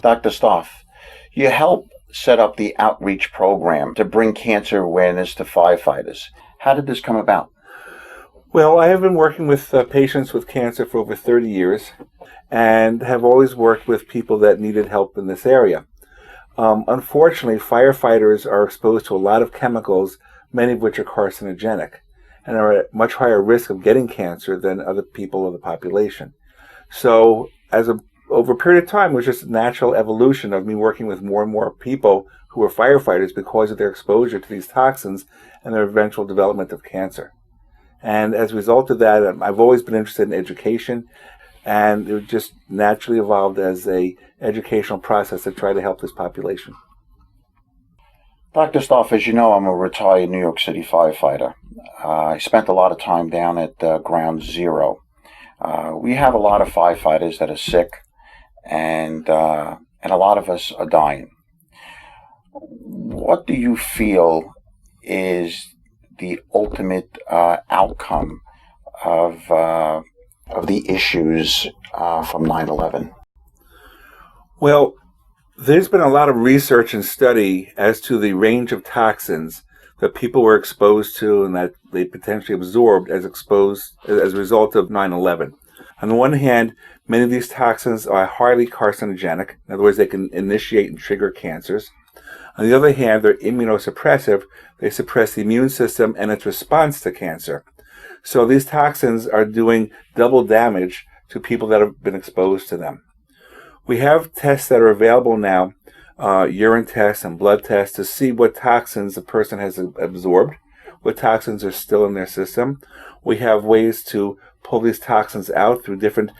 Dr. Stoff, you helped set up the outreach program to bring cancer awareness to firefighters. How did this come about? Well, I have been working with patients with cancer for over 30 years and have always worked with people that needed help in this area. Unfortunately, firefighters are exposed to a lot of chemicals, many of which are carcinogenic, and are at much higher risk of getting cancer than other people of the population. So, over a period of time, it was just a natural evolution of me working with more and more people who are firefighters because of their exposure to these toxins and their eventual development of cancer. And as a result of that, I've always been interested in education, and it just naturally evolved as a educational process to try to help this population. Dr. Stoff, as you know, I'm a retired New York City firefighter. I spent a lot of time down at Ground Zero. We have a lot of firefighters that are sick, and a lot of us are dying. What do you feel is the ultimate outcome of the issues from 9/11? Well, there's been a lot of research and study as to the range of toxins that people were exposed to and that they potentially absorbed as a result of 9/11. On the one hand, many of these toxins are highly carcinogenic. In other words, they can initiate and trigger cancers. On the other hand, they're immunosuppressive. They suppress the immune system and its response to cancer. So these toxins are doing double damage to people that have been exposed to them. We have tests that are available now, urine tests and blood tests, to see what toxins a person has absorbed, what toxins are still in their system. We have ways to pull these toxins out through different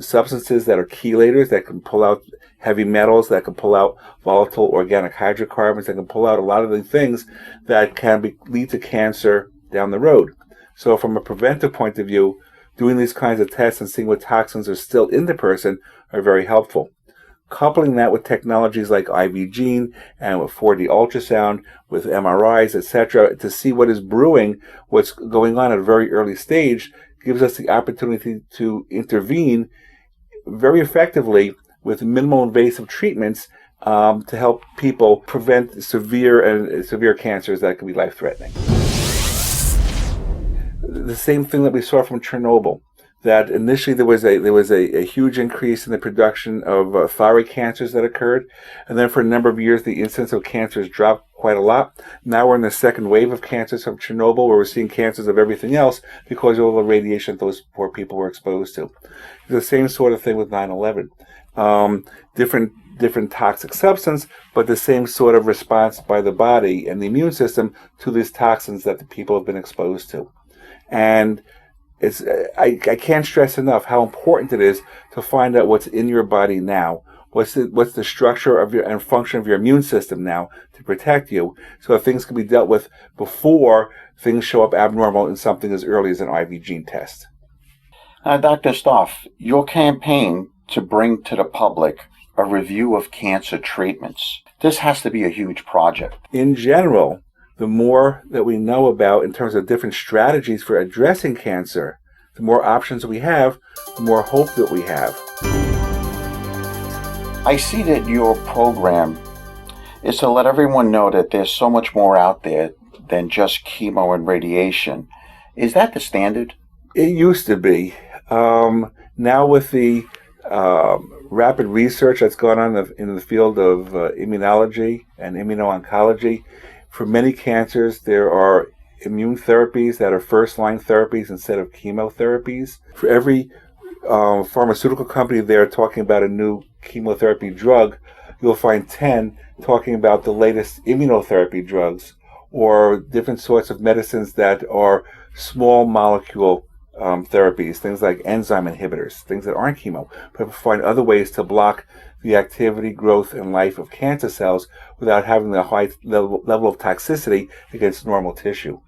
substances that are chelators that can pull out heavy metals, that can pull out volatile organic hydrocarbons, that can pull out a lot of the things that can lead to cancer down the road. So from a preventive point of view, doing these kinds of tests and seeing what toxins are still in the person are very helpful. Coupling that with technologies like IV gene and with 4D ultrasound, with MRIs, etc., to see what is brewing, what's going on at a very early stage, gives us the opportunity to intervene very effectively with minimal invasive treatments to help people prevent severe cancers that can be life-threatening. The same thing that we saw from Chernobyl, that initially there was a huge increase in the production of thyroid cancers that occurred, and then for a number of years the incidence of cancers dropped quite a lot. Now we're in the second wave of cancers from Chernobyl, where we're seeing cancers of everything else because of all the radiation those poor people were exposed to. It's the same sort of thing with 9/11. Different toxic substance, but the same sort of response by the body and the immune system to these toxins that the people have been exposed to. And I can't stress enough how important it is to find out what's in your body now. What's the structure of your and function of your immune system now to protect you, so that things can be dealt with before things show up abnormal in something as early as an IV gene test. Dr. Stoff, your campaign to bring to the public a review of cancer treatments, this has to be a huge project. In general, the more that we know about in terms of different strategies for addressing cancer, the more options we have, the more hope that we have. I see that your program is to let everyone know that there's so much more out there than just chemo and radiation. Is that the standard? It used to be. Now with the rapid research that's gone on in the field of immunology and immuno-oncology, for many cancers, there are immune therapies that are first-line therapies instead of chemotherapies. For every pharmaceutical company there talking about a new chemotherapy drug, you'll find 10 talking about the latest immunotherapy drugs or different sorts of medicines that are small molecule therapies, things like enzyme inhibitors, things that aren't chemo, but find other ways to block the activity, growth, and life of cancer cells without having the high level of toxicity against normal tissue.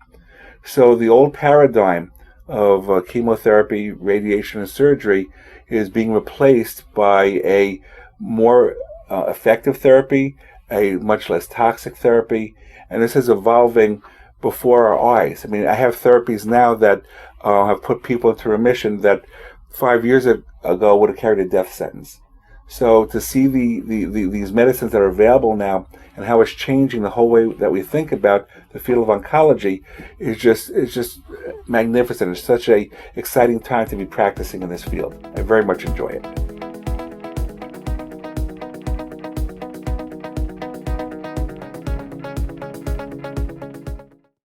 So the old paradigm of chemotherapy, radiation, and surgery is being replaced by a more effective therapy, a much less toxic therapy, and this is evolving before our eyes. I mean, I have therapies now that have put people into remission that 5 years ago would have carried a death sentence. So to see these medicines that are available now and how it's changing the whole way that we think about the field of oncology is just magnificent. It's such a exciting time to be practicing in this field. I very much enjoy it.